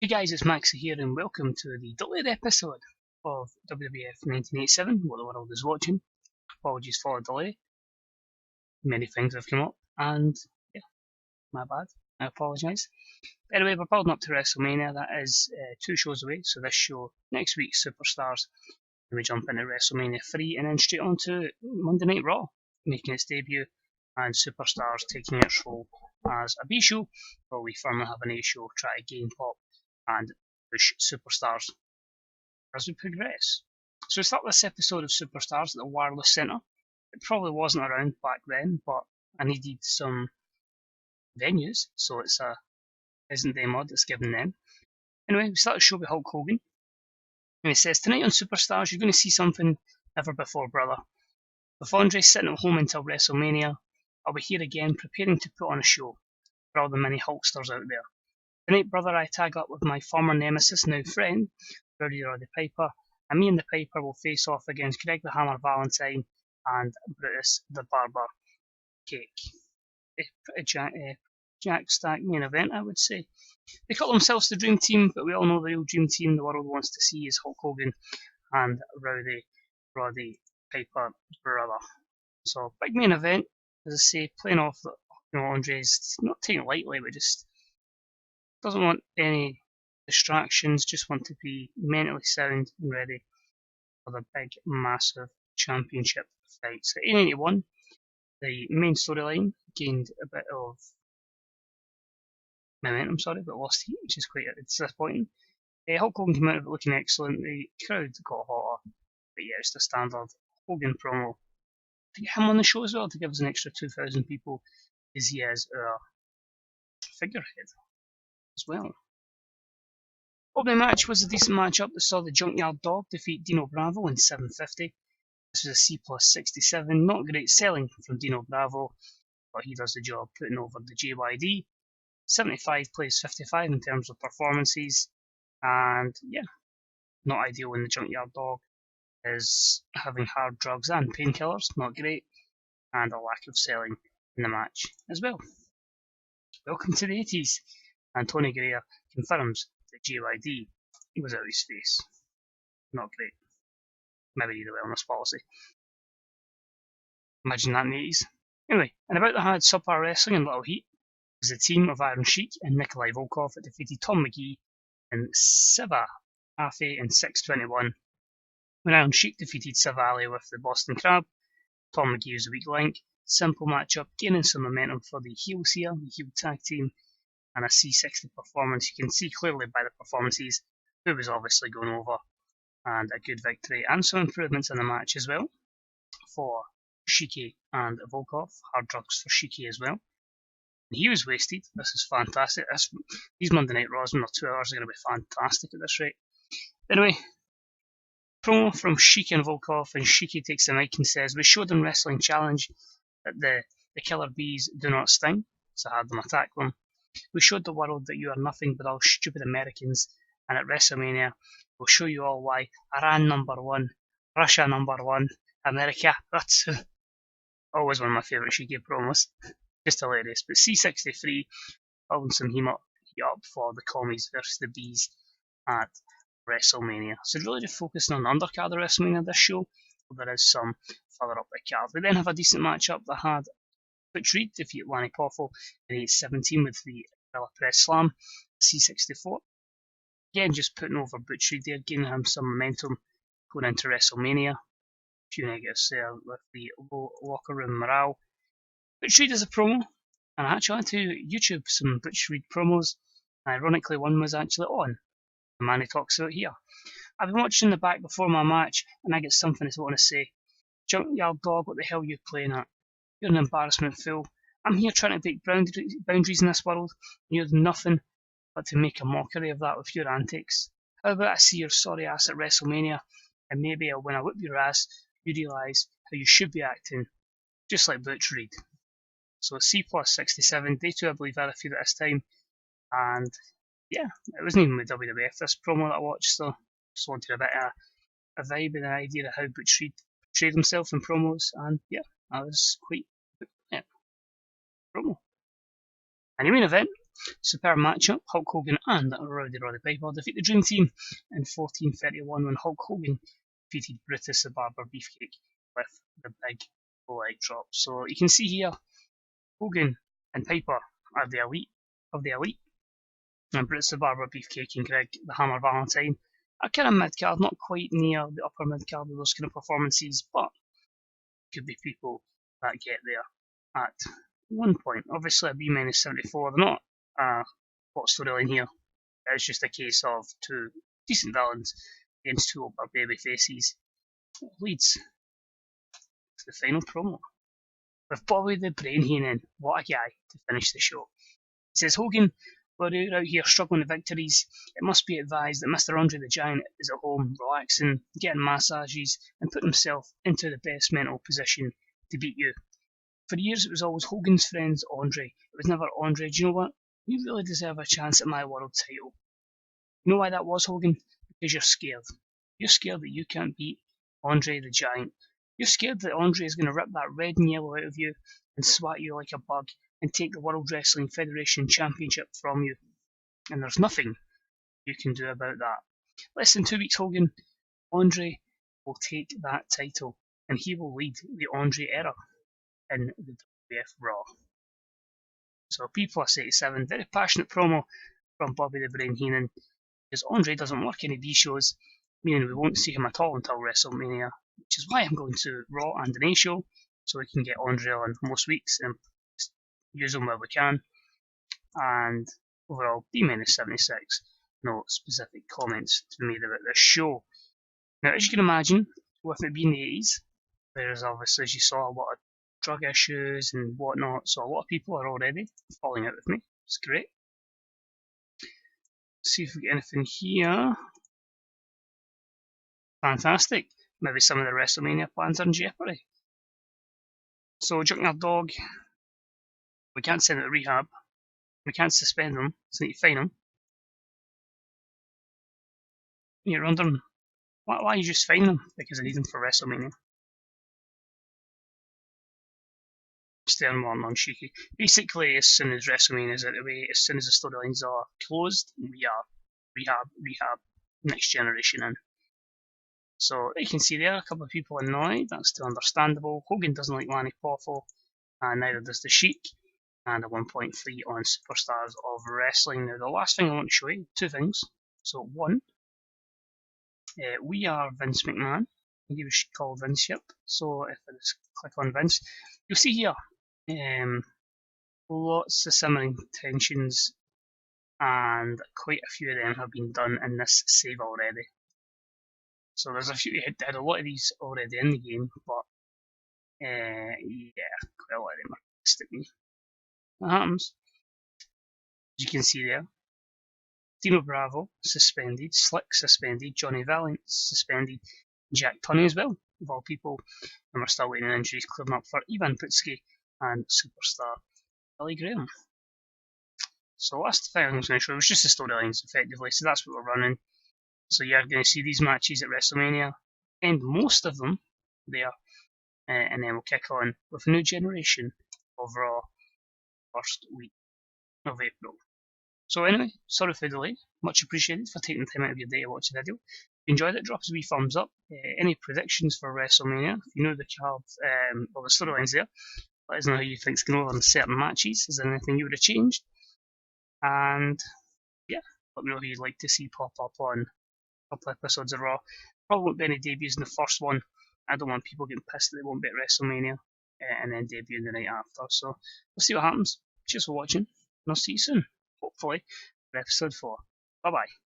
Hey guys, it's Maxi here and welcome to the delayed episode of WWF 1987, what the world is watching. Apologies for the delay. Many things have come up and yeah, my bad. I apologise. Anyway, we're building up to WrestleMania. That is 2 shows away, so this show, next week, Superstars. Then we jump into WrestleMania 3 and then straight on to Monday Night Raw, making its debut, and Superstars taking its role as a B show, while we firmly have an A show, try to gain pop and push Superstars as we progress. So we start this episode of Superstars at the Wireless Centre. It probably wasn't around back then, but I needed some venues, so it's a present day mod that's given them. Anyway, we start the show with Hulk Hogan. And he says, "Tonight on Superstars, you're going to see something never before, brother. With Andre sitting at home until WrestleMania, I'll be here again preparing to put on a show for all the many Hulksters out there. Tonight, brother, I tag up with my former nemesis, now friend, Rowdy Roddy Piper, and me and the Piper will face off against Greg the Hammer Valentine and Brutus the Barber Cake. A Jack Stack main event, I would say. They call themselves the Dream Team, but we all know the real Dream Team the world wants to see is Hulk Hogan and Rowdy Roddy Piper brother. So, big main event, as I say, playing off that Andre's not taking it lightly, but just doesn't want any distractions, just want to be mentally sound and ready for the big, massive championship fight. So 891, the main storyline gained a bit of momentum, but lost heat, which is quite disappointing. Hulk Hogan came out of it looking excellent, the crowd got hotter, but yeah, it's the standard Hogan promo. To get him on the show as well, to give us an extra 2,000 people, as he is our figurehead as well. Opening match was a decent matchup that saw the Junkyard Dog defeat Dino Bravo in 750. This was a C+67, not great selling from Dino Bravo, but he does the job putting over the JYD. 75 plays 55 in terms of performances, and yeah, not ideal when the Junkyard Dog is having hard drugs and painkillers, not great, and a lack of selling in the match as well. Welcome to the 80s, and Tony Greer confirms that JYD was out of his face. Not great. Maybe need a wellness policy. Imagine that in the 80s. Anyway, and about the had subpar wrestling and little heat was the team of Iron Sheik and Nikolai Volkov that defeated Tom McGee and Siva Afe in 621. When Iron Sheik defeated Savali with the Boston Crab, Tom McGee was a weak link. Simple matchup, gaining some momentum for the heels here, the heel tag team, and a C60 performance. You can see clearly by the performances who was obviously going over, and a good victory and some improvements in the match as well for Shiki and Volkov. Hard drugs for Shiki as well. He was wasted. This is fantastic. These Monday Night Raws in 2 hours are going to be fantastic at this rate. Anyway, promo from Shiki and Volkov, and Shiki takes the mic and says, "We showed in Wrestling Challenge that the killer bees do not sting, so I had them attack them. We showed the world that you are nothing but all stupid Americans, and at WrestleMania, we'll show you all why Iran #1, Russia #1, America, that's always one of my favourite Shiki promos. Just hilarious. But C63 building some heat up for the commies versus the bees at WrestleMania. So really just focusing on the undercard of WrestleMania this show, but there is some further up the card. We then have a decent matchup that had Butch Reed defeat Lanny Poffo in 817 with the Gorilla Press Slam, C64. Again, just putting over Butch Reed there, giving him some momentum going into WrestleMania. A few negatives there with the low locker room morale. Butch Reed is a promo, and I actually went to YouTube some Butch Reed promos. Ironically, one was actually on the man he talks about here. I've been watching the back before my match, and I get something to want to say. Junkyard Dog, what the hell are you playing at? You're an embarrassment, fool. I'm here trying to break boundaries in this world, and you're nothing but to make a mockery of that with your antics. How about I see your sorry ass at WrestleMania, and maybe when I whip your ass, you realise how you should be acting, just like Butch Reed." So C+67, day 2 I believe I had a few at this time, and yeah, it wasn't even with WWF this promo that I watched, so just wanted a bit of a vibe and an idea of how Butch Reed portrayed himself in promos, and yeah, I was quite promo. And the main event superb matchup. Hulk Hogan and Roddy Piper defeat the Dream Team in 14:31 when Hulk Hogan defeated Brutus the Barber Beefcake with the big leg drop. So you can see here, Hogan and Piper are the elite of the elite, and Brutus the Barber Beefcake and Greg the Hammer Valentine are kind of mid-card, not quite near the upper mid-card of those kind of performances, but could be people that get there at one point. Obviously, a B-74, they're not a plot storyline here. It's just a case of two decent villains against two older baby faces. Leads to the final promo with Bobby the Brain Heenan. What a guy to finish the show. He says, Hogan, while you're out here struggling with victories, it must be advised that Mr. Andre the Giant is at home, relaxing, getting massages, and putting himself into the best mental position to beat you. For years, it was always Hogan's friend's Andre. It was never Andre. Do you know what? You really deserve a chance at my world title. You know why that was, Hogan? Because you're scared. You're scared that you can't beat Andre the Giant. You're scared that Andre is going to rip that red and yellow out of you and swat you like a bug and take the World Wrestling Federation Championship from you. And there's nothing you can do about that. Less than 2 weeks, Hogan, Andre will take that title and he will lead the Andre era in the WWF Raw. So P plus 87, very passionate promo from Bobby the Brain Heenan, because Andre doesn't work any B shows, meaning we won't see him at all until WrestleMania, which is why I'm going to Raw and an A show, so we can get Andre on most weeks and use him where we can. And overall, D-76, no specific comments to be made about this show. Now, as you can imagine, with it being the 80s, there's obviously, as you saw, a lot of drug issues and whatnot, so a lot of people are already falling out with me. It's great. Let's see if we get anything here. Fantastic. Maybe some of the WrestleMania plans are in jeopardy. So, Junkyard Dog, we can't send him to rehab. We can't suspend him, so we need to fine him. You're wondering, why you just fine him? Because I need him for WrestleMania. Stern one on Shiki. Basically, as soon as WrestleMania is out of the way, as soon as the storylines are closed, we are rehab, next generation in. So you can see there, a couple of people annoyed, that's still understandable. Hogan doesn't like Lanny Poffo, and neither does the Sheik, and a 1.3 on Superstars of Wrestling. Now the last thing I want to show you, two things. So one, we are Vince McMahon. I think he was called Vince, yep. So if I just click on Vince, you'll see here, lots of simmering tensions, and quite a few of them have been done in this save already. So there's a few, you had a lot of these already in the game, but yeah, quite a lot of them are missed at me. That happens. As you can see there, Dino Bravo suspended, Slick suspended, Johnny Valiant suspended, Jack Tunney as well, of all people, and we're still waiting on injuries clearing up for Ivan Putski and Superstar Billy Graham. So that's the thing I was going to show. It was just the storylines effectively, so that's what we're running. So you're going to see these matches at WrestleMania, and most of them there, and then we'll kick on with a new generation of Raw first week of April. So anyway, sorry for the delay, much appreciated for taking the time out of your day to watch the video. If you enjoyed it, drop us a wee thumbs up. Any predictions for WrestleMania? If you know the card, or the storylines there, let us know how you think it's going over in certain matches. Is there anything you would have changed? And yeah, let me know who you'd like to see pop up on a couple episodes of Raw. Probably won't be any debuts in the first one. I don't want people getting pissed that they won't be at WrestleMania and then debuting the night after. So we'll see what happens. Cheers for watching, and I'll see you soon, hopefully, for episode 4. Bye bye.